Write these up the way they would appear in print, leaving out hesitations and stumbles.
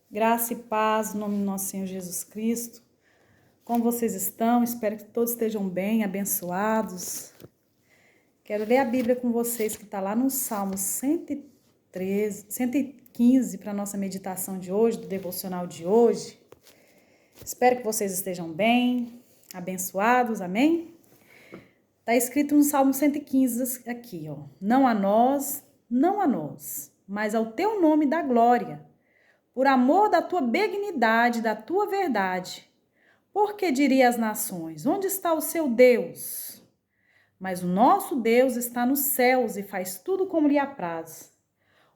Graça e paz no nome do nosso Senhor Jesus Cristo. Como vocês estão? Espero que todos estejam bem, abençoados. Quero ler a Bíblia com vocês, que está lá no Salmo 115, para a nossa meditação de hoje, do devocional de hoje. Espero que vocês estejam bem, abençoados, amém? Está escrito no Salmo 115 aqui, ó. Não a nós, mas ao teu nome dá glória. Por amor da tua benignidade, da tua verdade. Porque diria às nações, onde está o seu Deus? Mas o nosso Deus está nos céus e faz tudo como lhe apraz.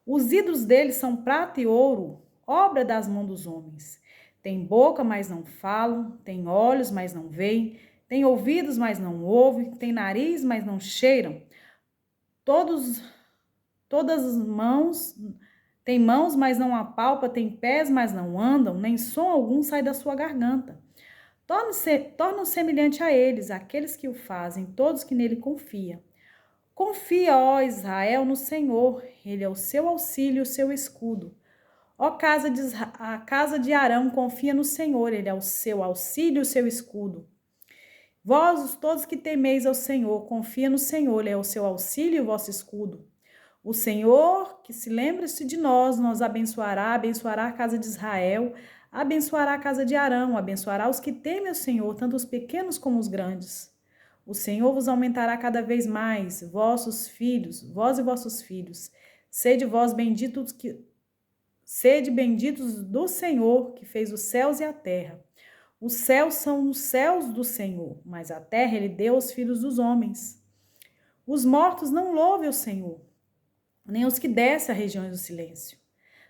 Os ídolos dele são prata e ouro, obra das mãos dos homens. Tem boca, mas não falam, tem olhos, mas não veem, tem ouvidos, mas não ouvem, tem nariz, mas não cheiram. Todas as mãos... Tem mãos, mas não apalpa, tem pés, mas não andam, nem som algum sai da sua garganta. Torna-o semelhante a eles, aqueles que o fazem, todos que nele confiam. Confia, ó Israel, no Senhor, ele é o seu auxílio, o seu escudo. Ó a casa de Arão, confia no Senhor, ele é o seu auxílio, o seu escudo. Vós, todos que temeis ao Senhor, confia no Senhor, ele é o seu auxílio e o vosso escudo. O Senhor, que se lembre-se de nós, nos abençoará a casa de Israel, abençoará a casa de Arão, abençoará os que temem o Senhor, tanto os pequenos como os grandes. O Senhor vos aumentará cada vez mais, vós e vossos filhos. Sede benditos do Senhor, que fez os céus e a terra. Os céus são os céus do Senhor, mas a terra ele deu aos filhos dos homens. Os mortos não louvem o Senhor, nem os que descem a regiões do silêncio.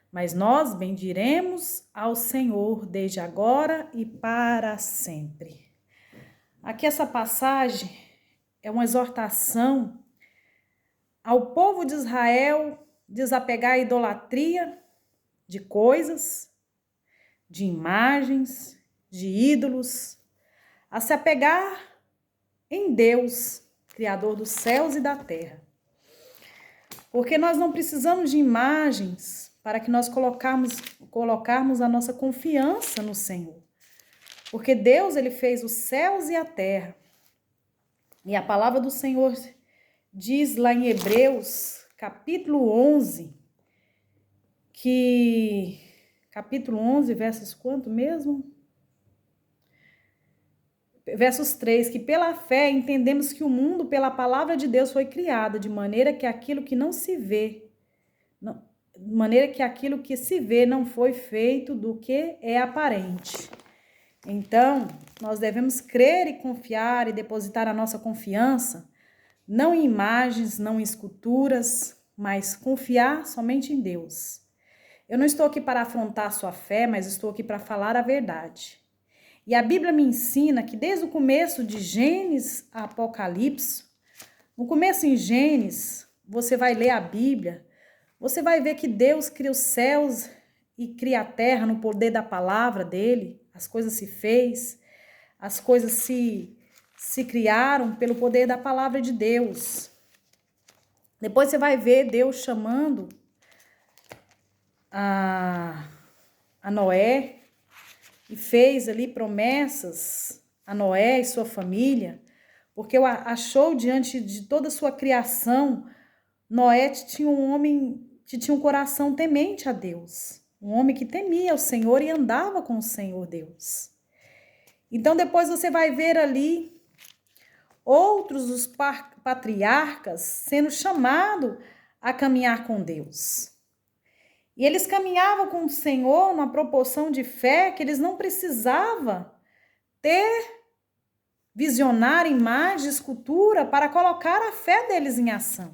Mas nós bendiremos ao Senhor desde agora e para sempre. Aqui essa passagem é uma exortação ao povo de Israel desapegar a idolatria de coisas, de imagens, de ídolos, a se apegar em Deus, Criador dos céus e da terra. Porque nós não precisamos de imagens para que nós colocarmos a nossa confiança no Senhor. Porque Deus, ele fez os céus e a terra. E a palavra do Senhor diz lá em Hebreus, capítulo 11, capítulo 11, versos quanto mesmo? Versos 3, que pela fé entendemos que o mundo pela palavra de Deus foi criado, de maneira que aquilo que se vê não foi feito do que é aparente. Então, nós devemos crer e confiar e depositar a nossa confiança, não em imagens, não em esculturas, mas confiar somente em Deus. Eu não estou aqui para afrontar a sua fé, mas estou aqui para falar a verdade. E a Bíblia me ensina que desde o começo de Gênesis a Apocalipse, no começo em Gênesis, você vai ler a Bíblia, você vai ver que Deus cria os céus e cria a terra no poder da palavra dele, as coisas se fez, as coisas se criaram pelo poder da palavra de Deus. Depois você vai ver Deus chamando a Noé, e fez ali promessas a Noé e sua família, porque achou diante de toda a sua criação, Noé tinha um coração temente a Deus, um homem que temia o Senhor e andava com o Senhor Deus. Então depois você vai ver ali outros os patriarcas sendo chamados a caminhar com Deus. E eles caminhavam com o Senhor numa proporção de fé que eles não precisavam visionar imagem, escultura para colocar a fé deles em ação.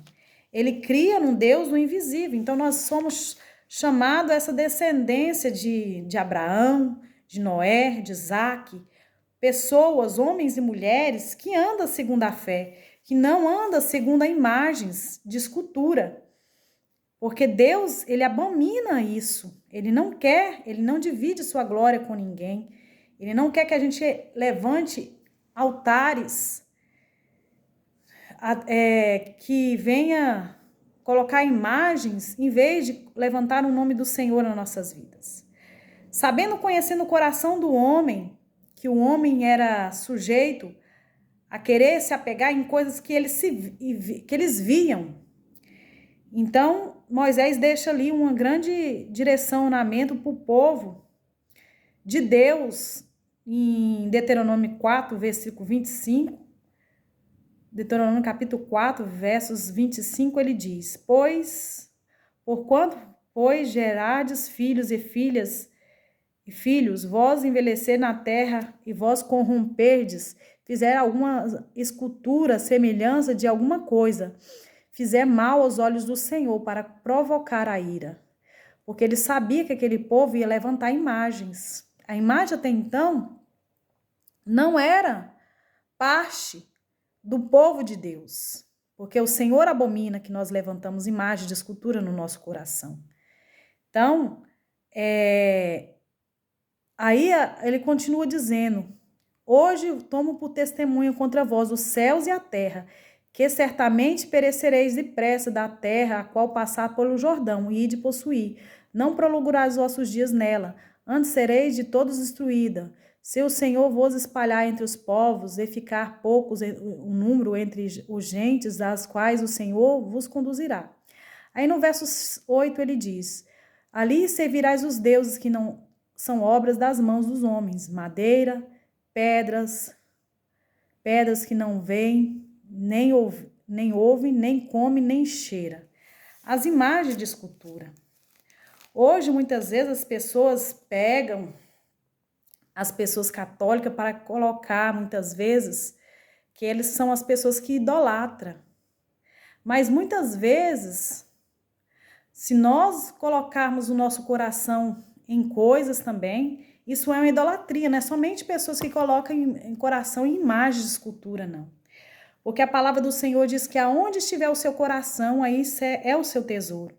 Ele cria num Deus do invisível. Então nós somos chamados a essa descendência de Abraão, de Noé, de Isaac, pessoas, homens e mulheres que andam segundo a fé, que não andam segundo a imagens de escultura. Porque Deus, ele abomina isso. Ele não divide sua glória com ninguém. Ele não quer que a gente levante altares que venha colocar imagens em vez de levantar o nome do Senhor nas nossas vidas. Sabendo, conhecendo o coração do homem, que o homem era sujeito a querer se apegar em coisas que eles viam. Então, Moisés deixa ali uma grande direcionamento para o povo de Deus, em Deuteronômio 4, versículo 25. Deuteronômio capítulo 4, versos 25, ele diz: Pois gerardes filhos e filhas, e filhos, vós envelhecer na terra, e vós corromperdes, fizer alguma escultura, semelhança de alguma coisa, fizer mal aos olhos do Senhor, para provocar a ira. Porque ele sabia que aquele povo ia levantar imagens. A imagem até então não era parte do povo de Deus, porque o Senhor abomina que nós levantamos imagens de escultura no nosso coração. Então, aí ele continua dizendo: hoje tomo por testemunho contra vós os céus e a terra, que certamente perecereis depressa da terra a qual passar pelo Jordão, e ide possuir. Não prolongarás os vossos dias nela, antes sereis de todos destruída. Se o Senhor vos espalhar entre os povos, e ficar poucos o número entre os gentes, das quais o Senhor vos conduzirá. Aí no verso 8 ele diz: ali servirás os deuses que não são obras das mãos dos homens, madeira, pedras que não veem, nem ouvem, nem come, nem cheira. As imagens de escultura. Hoje, muitas vezes, as pessoas pegam as pessoas católicas para colocar, muitas vezes, que eles são as pessoas que idolatram. Mas, muitas vezes, se nós colocarmos o nosso coração em coisas também, isso é uma idolatria, não é somente pessoas que colocam em coração em imagens de escultura, não. Porque a palavra do Senhor diz que aonde estiver o seu coração, aí é o seu tesouro.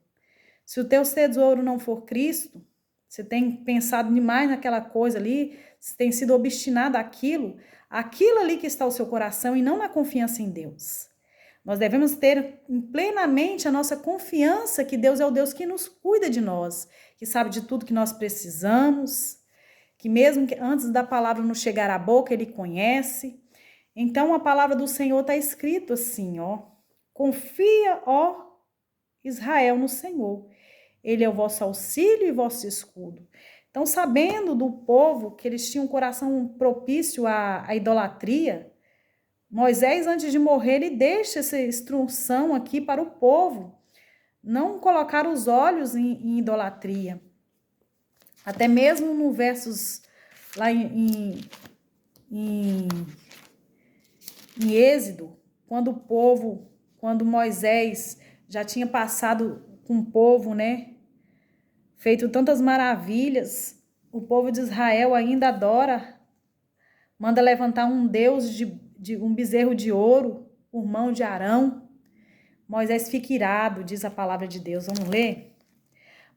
Se o teu tesouro não for Cristo, você tem pensado demais naquela coisa ali, você tem sido obstinado àquilo ali que está o seu coração e não na confiança em Deus. Nós devemos ter plenamente a nossa confiança que Deus é o Deus que nos cuida de nós, que sabe de tudo que nós precisamos, que mesmo que antes da palavra nos chegar à boca, Ele conhece. Então, a palavra do Senhor está escrito assim, ó: confia, ó Israel, no Senhor. Ele é o vosso auxílio e vosso escudo. Então, sabendo do povo que eles tinham um coração propício à idolatria, Moisés, antes de morrer, ele deixa essa instrução aqui para o povo não colocar os olhos em idolatria. Até mesmo no versos lá em Êxodo, quando Moisés já tinha passado com o povo, né, feito tantas maravilhas, o povo de Israel ainda adora, manda levantar um deus de um bezerro de ouro por mão de Arão. Moisés fica irado, diz a palavra de Deus. Vamos ler?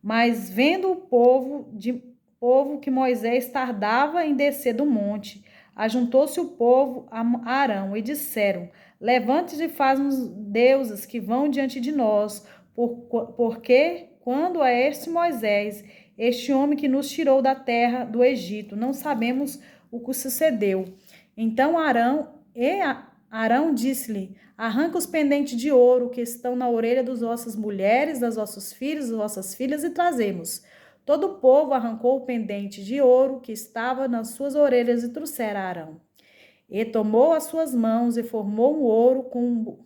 Mas vendo o povo que Moisés tardava em descer do monte, ajuntou-se o povo a Arão e disseram: levante-se e faz-nos deuses que vão diante de nós, porque quando a este Moisés, este homem que nos tirou da terra do Egito, não sabemos o que sucedeu. Então Arão disse-lhe: arranca os pendentes de ouro que estão na orelha das vossas mulheres, das vossos filhos, das vossas filhas, e trazemos. Todo o povo arrancou o pendente de ouro que estava nas suas orelhas e trouxeram a Arão. E tomou as suas mãos e formou o ouro com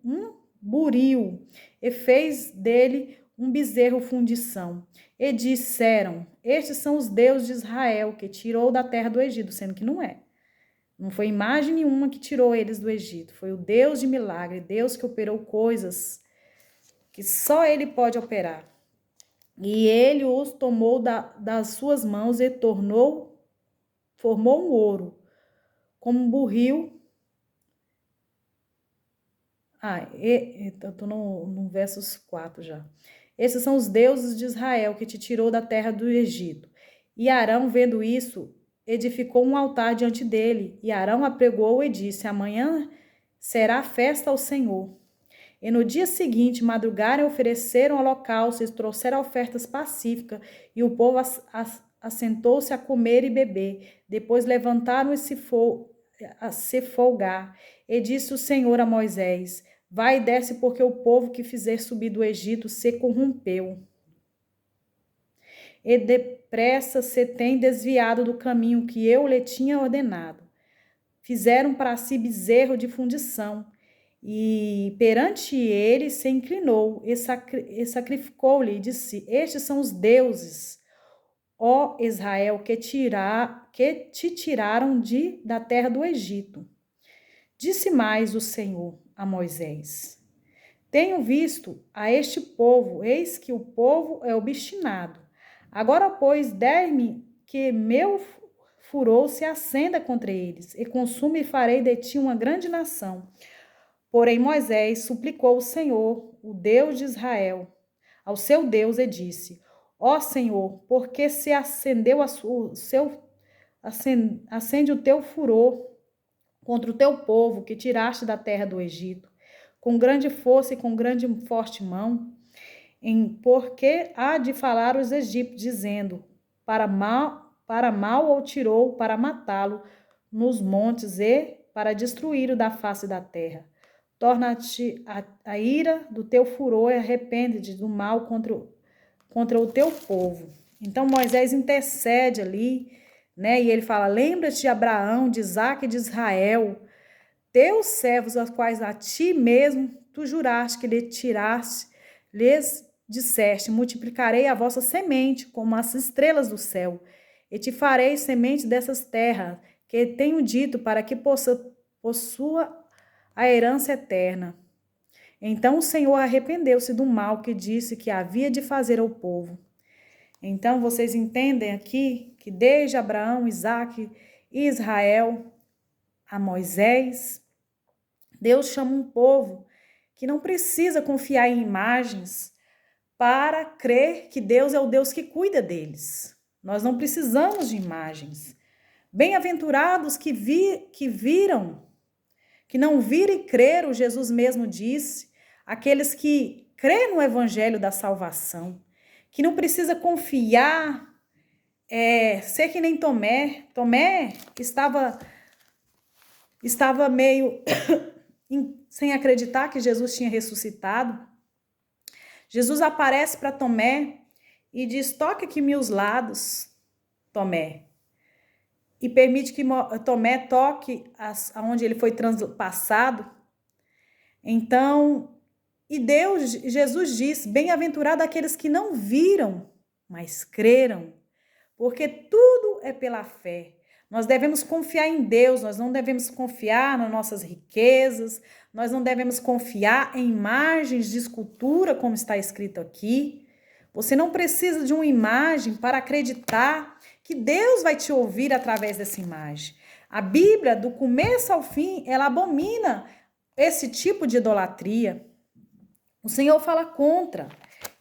um buril e fez dele um bezerro fundição. E disseram: estes são os deuses de Israel que tirou da terra do Egito, sendo que não é. Não foi imagem nenhuma que tirou eles do Egito. Foi o Deus de milagre, Deus que operou coisas que só Ele pode operar. E Ele os tomou das suas mãos e formou um ouro, como um buril. Estou no versos 4 já. Esses são os deuses de Israel que te tirou da terra do Egito. E Arão, vendo isso, edificou um altar diante dele, e Arão apregou e disse: amanhã será festa ao Senhor. E no dia seguinte, madrugaram e ofereceram holocaustos, e trouxeram ofertas pacíficas, e o povo assentou-se a comer e beber. Depois levantaram a se folgar. E disse o Senhor a Moisés: vai e desce, porque o povo que fizer subir do Egito se corrompeu. E depressa se tem desviado do caminho que eu lhe tinha ordenado. Fizeram para si bezerro de fundição, e perante ele se inclinou e sacrificou-lhe e disse: estes são os deuses, ó Israel, que te tiraram da terra do Egito. Disse mais o Senhor a Moisés: tenho visto a este povo, eis que o povo é obstinado. Agora, pois, der-me que meu furor se acenda contra eles, e consume e farei de ti uma grande nação. Porém, Moisés suplicou ao Senhor, o Deus de Israel, ao seu Deus, e disse: ó Senhor, porque se acende o teu furor contra o teu povo que tiraste da terra do Egito, com grande força e com grande e forte mão, porque há de falar os egípcios, dizendo: para mal ou tirou para matá-lo nos montes e para destruí-lo da face da terra. Torna-te a ira do teu furor e arrepende-te do mal contra o teu povo. Então Moisés intercede ali, né? E ele fala: lembra-te de Abraão, de Isaque e de Israel, teus servos, aos quais a ti mesmo tu juraste que lhes disseste: multiplicarei a vossa semente como as estrelas do céu, e te farei semente dessas terras, que tenho dito, para que possua a herança eterna. Então o Senhor arrependeu-se do mal que disse que havia de fazer ao povo. Então vocês entendem aqui que desde Abraão, Isaque e Israel a Moisés, Deus chama um povo que não precisa confiar em imagens para crer que Deus é o Deus que cuida deles. Nós não precisamos de imagens. Bem-aventurados que viram, que não viram e creram, Jesus mesmo disse, aqueles que crêem no evangelho da salvação, que não precisa confiar, ser que nem Tomé. Tomé estava meio sem acreditar que Jesus tinha ressuscitado. Jesus aparece para Tomé e diz: toque aqui meus lados, Tomé. E permite que Tomé toque aonde ele foi transpassado. Então, Jesus diz: bem-aventurado aqueles que não viram, mas creram, porque tudo é pela fé. Nós devemos confiar em Deus, nós não devemos confiar nas nossas riquezas, nós não devemos confiar em imagens de escultura, como está escrito aqui. Você não precisa de uma imagem para acreditar que Deus vai te ouvir através dessa imagem. A Bíblia, do começo ao fim, ela abomina esse tipo de idolatria. O Senhor fala contra.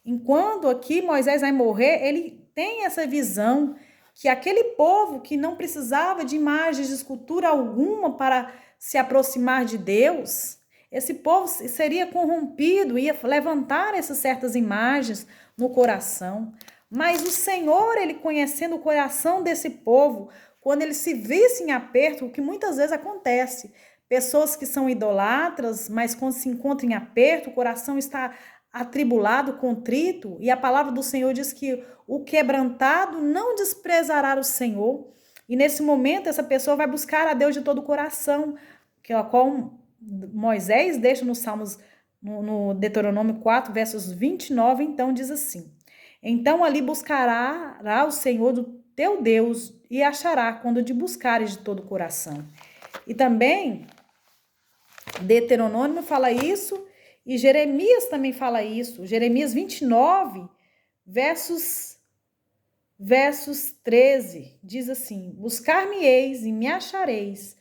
Enquanto aqui Moisés vai morrer, ele tem essa visão que aquele povo que não precisava de imagens de escultura alguma para se aproximar de Deus, esse povo seria corrompido, ia levantar essas certas imagens no coração. Mas o Senhor, ele conhecendo o coração desse povo, quando ele se visse em aperto, o que muitas vezes acontece, pessoas que são idolatras, mas quando se encontram em aperto, o coração está atribulado, contrito, e a palavra do Senhor diz que o quebrantado não desprezará o Senhor, e nesse momento essa pessoa vai buscar a Deus de todo o coração, que é qual Moisés deixa nos Salmos, no Deuteronômio 4, versos 29, então diz assim: então ali buscará o Senhor do teu Deus e achará quando te buscares de todo o coração. E também Deuteronômio fala isso, e Jeremias também fala isso. Jeremias 29, versos 13, diz assim: buscar-me-eis e me achareis,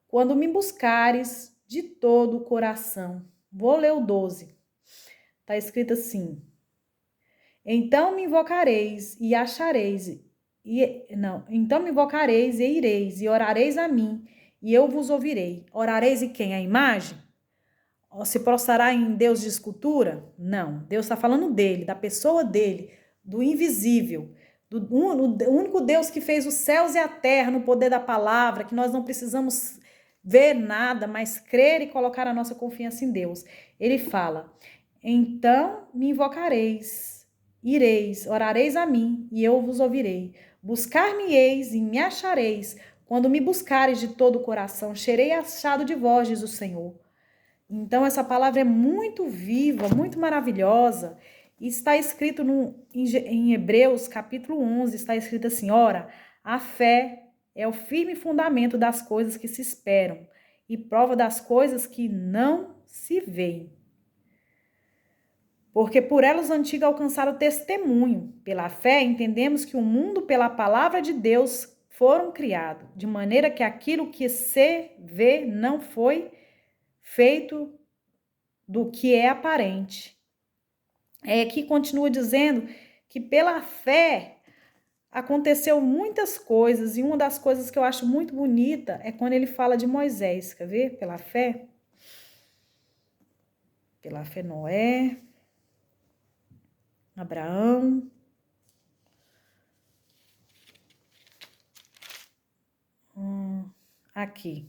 quando me buscares de todo o coração. Vou ler o 12. Está escrito assim: então me invocareis e achareis, então me invocareis e ireis, e orareis a mim, e eu vos ouvirei. Orareis e quem? A imagem? se prostrar em Deus de escultura? Não. Deus está falando dele, da pessoa dele, do invisível, do único Deus que fez os céus e a terra no poder da palavra, que nós não precisamos ver nada, mas crer e colocar a nossa confiança em Deus. Ele fala: então me invocareis, ireis, orareis a mim, e eu vos ouvirei. Buscar-me-eis e me achareis, quando me buscareis de todo o coração. Serei achado de vós, diz o Senhor. Então, essa palavra é muito viva, muito maravilhosa. E está escrito em Hebreus, capítulo 11, está escrito assim: ora, a fé é o firme fundamento das coisas que se esperam e prova das coisas que não se veem. Porque por elas os antigos alcançaram testemunho. Pela fé, entendemos que o mundo, pela palavra de Deus, foram criados, de maneira que aquilo que se vê não foi feito do que é aparente. Aqui continua dizendo que pela fé aconteceu muitas coisas, e uma das coisas que eu acho muito bonita é quando ele fala de Moisés, quer ver? Pela fé Noé, Abraão, aqui.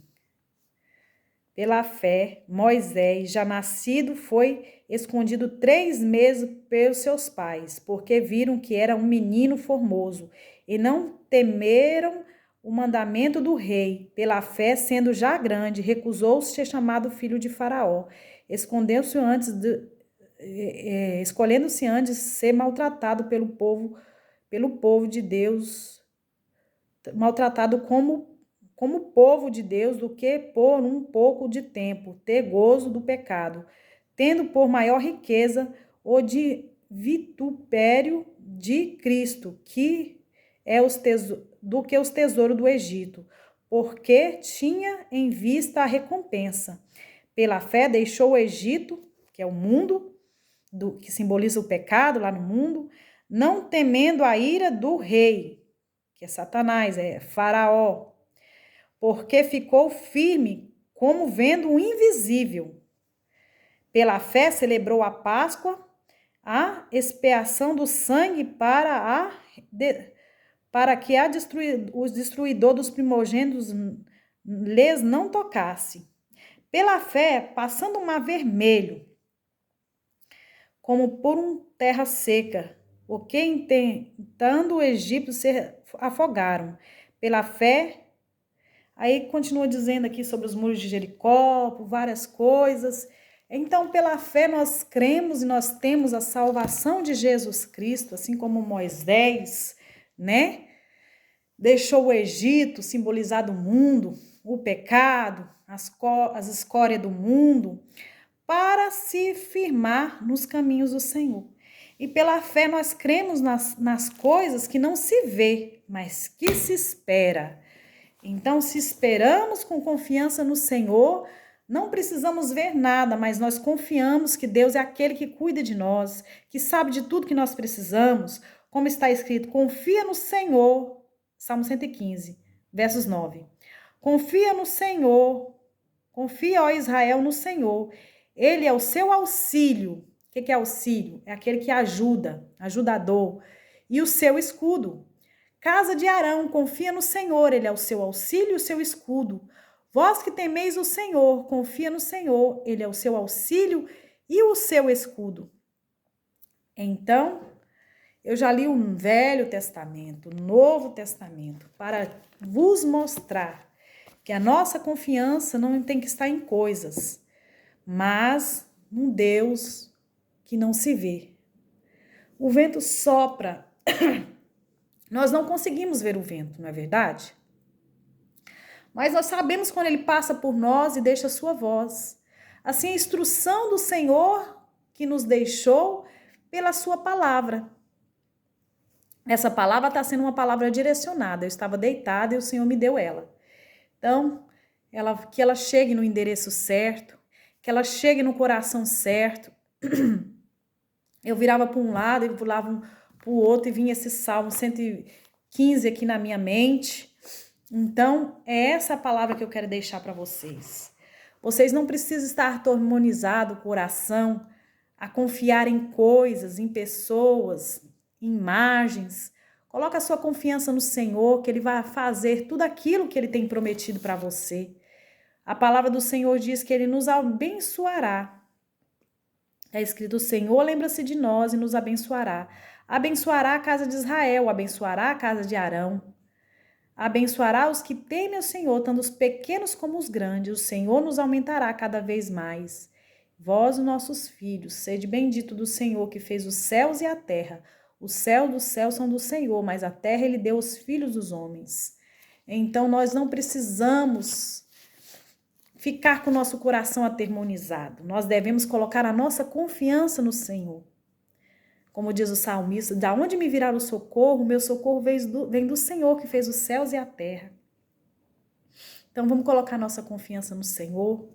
Pela fé, Moisés, já nascido, foi escondido 3 meses pelos seus pais, porque viram que era um menino formoso, e não temeram o mandamento do rei. Pela fé, sendo já grande, recusou-se ser chamado filho de Faraó, escolhendo-se antes ser maltratado pelo povo de Deus, maltratado como povo de Deus, do que por um pouco de tempo ter gozo do pecado, tendo por maior riqueza o de vitupério de Cristo, que é do que os tesouros do Egito, porque tinha em vista a recompensa. Pela fé deixou o Egito, que é o mundo, que simboliza o pecado lá no mundo, não temendo a ira do rei, que é Satanás, é Faraó, porque ficou firme como vendo o invisível. Pela fé celebrou a Páscoa, a expiação do sangue para que o destruidor dos primogênitos lhes não tocasse. Pela fé, passando o mar vermelho, como por uma terra seca, o que intentando o Egito se afogaram. Pela fé, aí continua dizendo aqui sobre os muros de Jericó, várias coisas. Então, pela fé, nós cremos e nós temos a salvação de Jesus Cristo, assim como Moisés, né? Deixou o Egito, simbolizado o mundo, o pecado, as escórias do mundo, para se firmar nos caminhos do Senhor. E pela fé nós cremos nas coisas que não se vê, mas que se espera. Então, se esperamos com confiança no Senhor, não precisamos ver nada, mas nós confiamos que Deus é aquele que cuida de nós, que sabe de tudo que nós precisamos. Como está escrito, confia no Senhor, Salmo 115, versos 9. Confia no Senhor, confia, ó Israel, no Senhor. Ele é o seu auxílio. O que é auxílio? É aquele que ajuda, ajudador. E o seu escudo. Casa de Arão, confia no Senhor, ele é o seu auxílio e o seu escudo. Vós que temeis o Senhor, confia no Senhor, ele é o seu auxílio e o seu escudo. Então, eu já li o Velho Testamento, o Novo Testamento, para vos mostrar que a nossa confiança não tem que estar em coisas, mas num Deus que não se vê. O vento sopra, nós não conseguimos ver o vento, não é verdade? Mas nós sabemos quando ele passa por nós e deixa a sua voz. Assim, a instrução do Senhor que nos deixou pela sua palavra. Essa palavra está sendo uma palavra direcionada. Eu estava deitada e o Senhor me deu ela. Então, que ela chegue no endereço certo, que ela chegue no coração certo. Eu virava para um lado, eu pulava para o outro e vinha esse Salmo 115 aqui na minha mente. Então, é essa a palavra que eu quero deixar para vocês. Vocês não precisam estar atormonizados o coração a confiar em coisas, em pessoas, em imagens. Coloca a sua confiança no Senhor, que Ele vai fazer tudo aquilo que Ele tem prometido para você. A palavra do Senhor diz que Ele nos abençoará. É escrito: o Senhor lembra-se de nós e nos abençoará. Abençoará a casa de Israel, abençoará a casa de Arão. Abençoará os que temem ao Senhor, tanto os pequenos como os grandes. O Senhor nos aumentará cada vez mais. Vós, nossos filhos, sede bendito do Senhor, que fez os céus e a terra. O céu dos céus são do Senhor, mas a terra Ele deu aos filhos dos homens. Então, nós não precisamos ficar com o nosso coração atermonizado. Nós devemos colocar a nossa confiança no Senhor. Como diz o salmista: da onde me virá o socorro? Meu socorro vem do Senhor, que fez os céus e a terra. Então, vamos colocar nossa confiança no Senhor.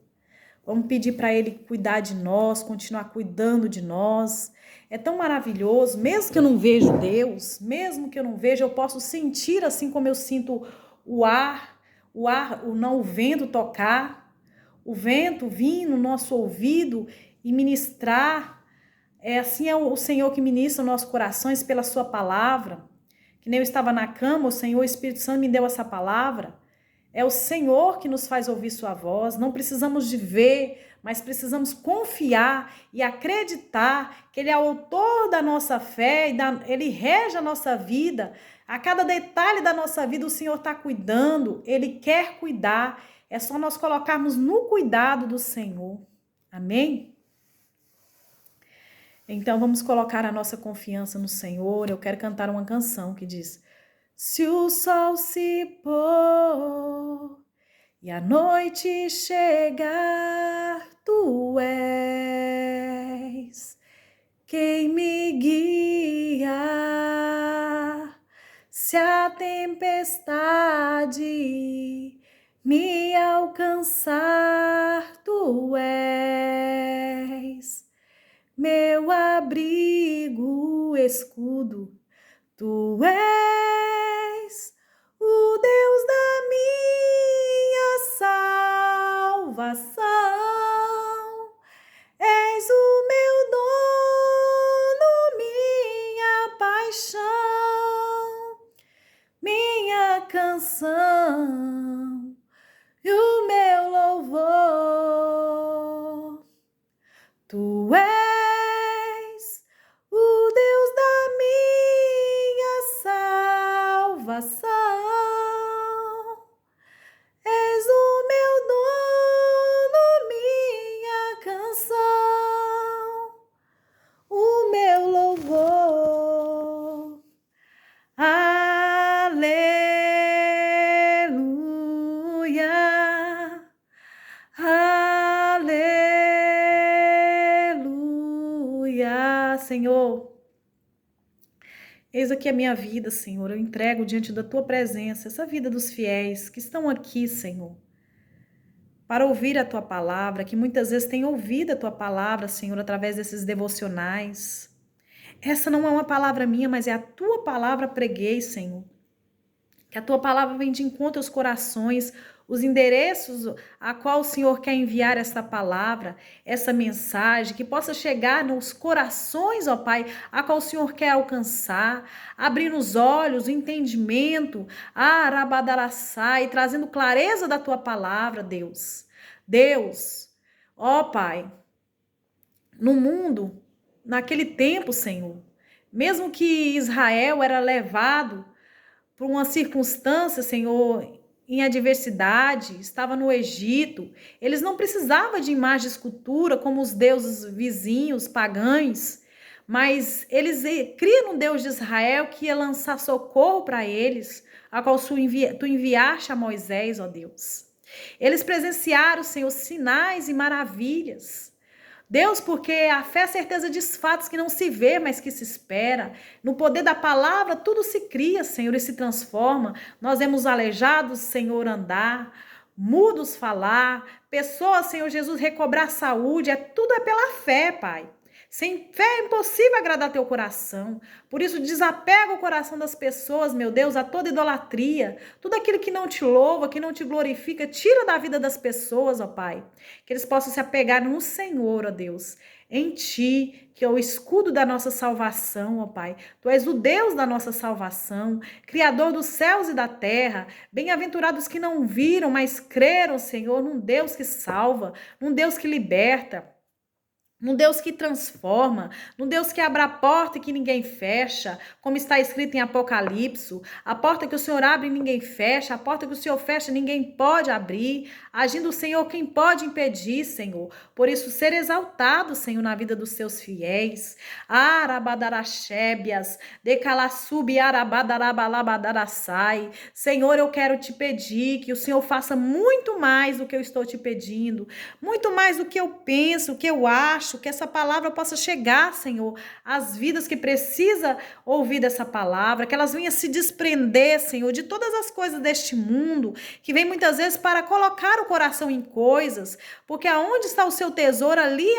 Vamos pedir para Ele cuidar de nós, continuar cuidando de nós. É tão maravilhoso, mesmo que eu não veja Deus, mesmo que eu não veja, eu posso sentir assim como eu sinto o vento tocar, o vento vir no nosso ouvido e ministrar. Assim é o Senhor que ministra os nossos corações pela sua palavra. Que nem eu estava na cama, o Senhor, o Espírito Santo me deu essa palavra. É o Senhor que nos faz ouvir sua voz. Não precisamos de ver, mas precisamos confiar e acreditar que Ele é o autor da nossa fé, Ele rege a nossa vida. A cada detalhe da nossa vida o Senhor está cuidando, Ele quer cuidar. É só nós colocarmos no cuidado do Senhor. Amém? Então vamos colocar a nossa confiança no Senhor. Eu quero cantar uma canção que diz: se o sol se pôr e a noite chegar, tu és quem me guia. Se a tempestade me alcançar, tu és meu abrigo, escudo. Tu és o Deus da minha salvação. És o meu dono, minha paixão, minha canção e o meu louvor. Tu és o Deus da minha salvação. És o meu dono, minha canção, o meu louvor. Aleluia. Aleluia, Senhor. Eis aqui a minha vida, Senhor. Eu entrego diante da Tua presença essa vida dos fiéis que estão aqui, Senhor, para ouvir a Tua palavra, que muitas vezes têm ouvido a Tua palavra, Senhor, através desses devocionais. Essa não é uma palavra minha, mas é a Tua palavra preguei, Senhor. Que a Tua palavra vem de encontro aos corações, os endereços a qual o Senhor quer enviar essa palavra, essa mensagem, que possa chegar nos corações, ó Pai, a qual o Senhor quer alcançar, abrindo os olhos, o entendimento, rabadaraçai, trazendo clareza da Tua palavra, Deus. Deus, ó Pai, no mundo, naquele tempo, Senhor, mesmo que Israel era levado por uma circunstância, Senhor, em adversidade, estava no Egito, eles não precisavam de imagem de escultura como os deuses vizinhos, pagãos, mas eles criam no Deus de Israel que ia lançar socorro para eles, a qual tu enviaste a Moisés, ó Deus. Eles presenciaram, Senhor, sinais e maravilhas. Deus, porque a fé é a certeza de fatos que não se vê, mas que se espera. No poder da palavra, tudo se cria, Senhor, e se transforma. Nós vemos aleijados, Senhor, andar, mudos falar, pessoas, Senhor Jesus, recobrar saúde. Tudo é pela fé, Pai. Sem fé é impossível agradar teu coração. Por isso, desapega o coração das pessoas, meu Deus, a toda idolatria. Tudo aquilo que não te louva, que não te glorifica, tira da vida das pessoas, ó Pai. Que eles possam se apegar no Senhor, ó Deus. Em ti, que é o escudo da nossa salvação, ó Pai. Tu és o Deus da nossa salvação, Criador dos céus e da terra. Bem-aventurados que não viram, mas creram, Senhor, num Deus que salva, num Deus que liberta, num Deus que transforma, num Deus que abre a porta e que ninguém fecha, como está escrito em Apocalipse, a porta que o Senhor abre e ninguém fecha, a porta que o Senhor fecha ninguém pode abrir, agindo o Senhor quem pode impedir, Senhor. Por isso, ser exaltado, Senhor, na vida dos seus fiéis. Arabadaraxébias, decalaçubi arabadarabalabadaraçai. Senhor, eu quero te pedir que o Senhor faça muito mais do que eu estou te pedindo, muito mais do que eu penso, o que eu acho, que essa palavra possa chegar, Senhor, às vidas que precisa ouvir dessa palavra, que elas venham se desprender, Senhor, de todas as coisas deste mundo, que vem muitas vezes para colocar o coração em coisas, porque aonde está o seu tesouro, ali,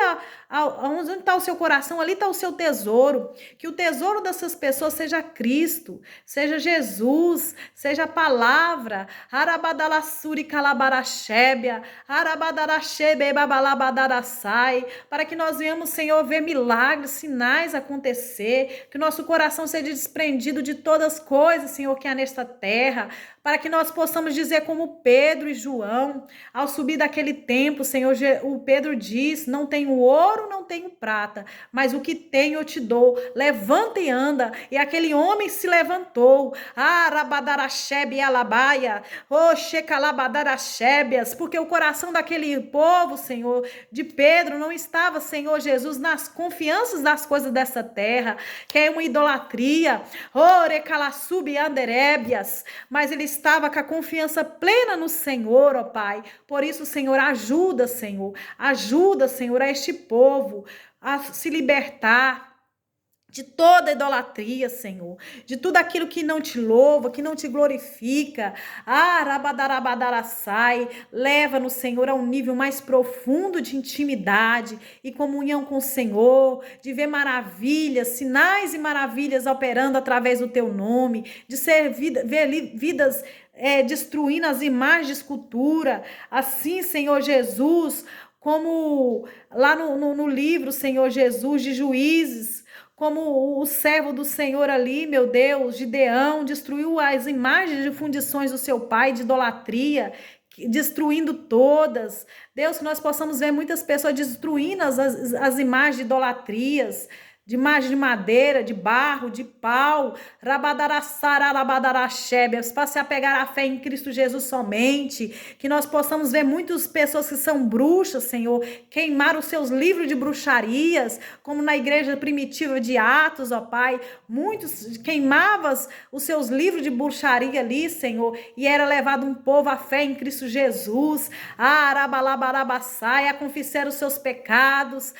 onde está o seu coração, ali está o seu tesouro, que o tesouro dessas pessoas seja Cristo, seja Jesus, seja a palavra, Arabadalassuri calabaraxébia, Arabadaraxebe babalabadaraçai, para que nós venhamos, Senhor, ver milagres, sinais acontecer, que o nosso coração seja desprendido de todas as coisas, Senhor, que há nesta terra, para que nós possamos dizer como Pedro e João, ao subir daquele templo, Senhor, o Pedro diz, não tenho ouro, não tenho prata, mas o que tenho eu te dou, levanta e anda, e aquele homem se levantou, Rabadaraxebe alabaia, Xecalabadaraxébias, porque o coração daquele povo, Senhor, de Pedro, não estava, Senhor Jesus, nas confianças das coisas dessa terra, que é uma idolatria, Orecalaçubi anderébias, mas ele estava com a confiança plena no Senhor, ó Pai. Por isso, Senhor, ajuda, Senhor, a este povo a se libertar de toda idolatria, Senhor, de tudo aquilo que não te louva, que não te glorifica. Rabadarabadaraçai, leva-nos, Senhor, a um nível mais profundo de intimidade e comunhão com o Senhor, de ver maravilhas, sinais e maravilhas operando através do teu nome, de ver vidas destruindo as imagens de escultura. Assim, Senhor Jesus, como lá no livro, Senhor Jesus, de Juízes, como o servo do Senhor ali, meu Deus, Gideão, destruiu as imagens de fundições do seu pai, de idolatria, destruindo todas. Deus, que nós possamos ver muitas pessoas destruindo as imagens de idolatrias, de imagem de madeira, de barro, de pau, rabadaraçarabadaraxébias, para se apegar à fé em Cristo Jesus somente, que nós possamos ver muitas pessoas que são bruxas, Senhor, queimar os seus livros de bruxarias, como na igreja primitiva de Atos, ó Pai, muitos queimavam os seus livros de bruxaria ali, Senhor, e era levado um povo à fé em Cristo Jesus, a confessar os seus pecados,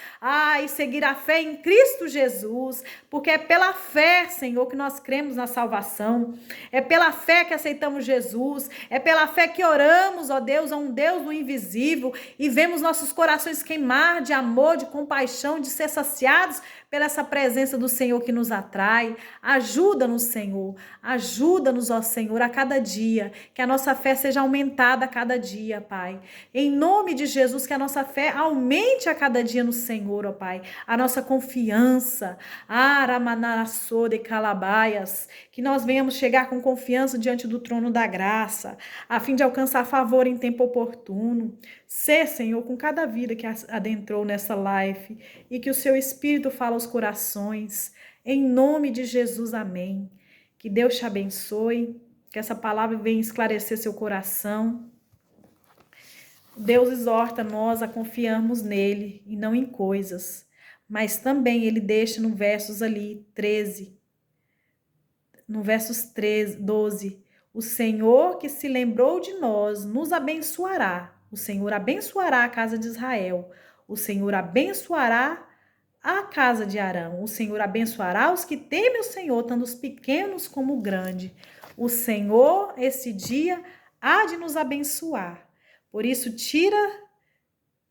e seguir a fé em Cristo Jesus, porque é pela fé, Senhor, que nós cremos na salvação, é pela fé que aceitamos Jesus, é pela fé que oramos, ó Deus, a um Deus do invisível, e vemos nossos corações queimar de amor, de compaixão, de ser saciados pela essa presença do Senhor que nos atrai. Ajuda-nos, Senhor, ajuda-nos, ó Senhor, a cada dia, que a nossa fé seja aumentada a cada dia, Pai, em nome de Jesus, que a nossa fé aumente a cada dia no Senhor, ó Pai, a nossa confiança, Aramanaraçô de calabaias, que nós venhamos chegar com confiança diante do trono da graça, a fim de alcançar favor em tempo oportuno. Ser, Senhor, com cada vida que adentrou nessa live, e que o seu Espírito fala aos corações, em nome de Jesus, amém. Que Deus te abençoe, que essa palavra venha esclarecer seu coração. Deus exorta nós a confiarmos nele e não em coisas, mas também ele deixa no versos ali 13, no versos 13, 12, o Senhor que se lembrou de nós nos abençoará. O Senhor abençoará a casa de Israel. O Senhor abençoará a casa de Arão. O Senhor abençoará os que temem o Senhor, tanto os pequenos como o grande. O Senhor, esse dia, há de nos abençoar. Por isso, tira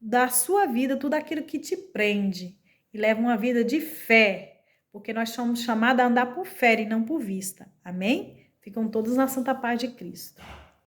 da sua vida tudo aquilo que te prende e leva uma vida de fé, porque nós somos chamados a andar por fé e não por vista. Amém? Ficam todos na santa paz de Cristo.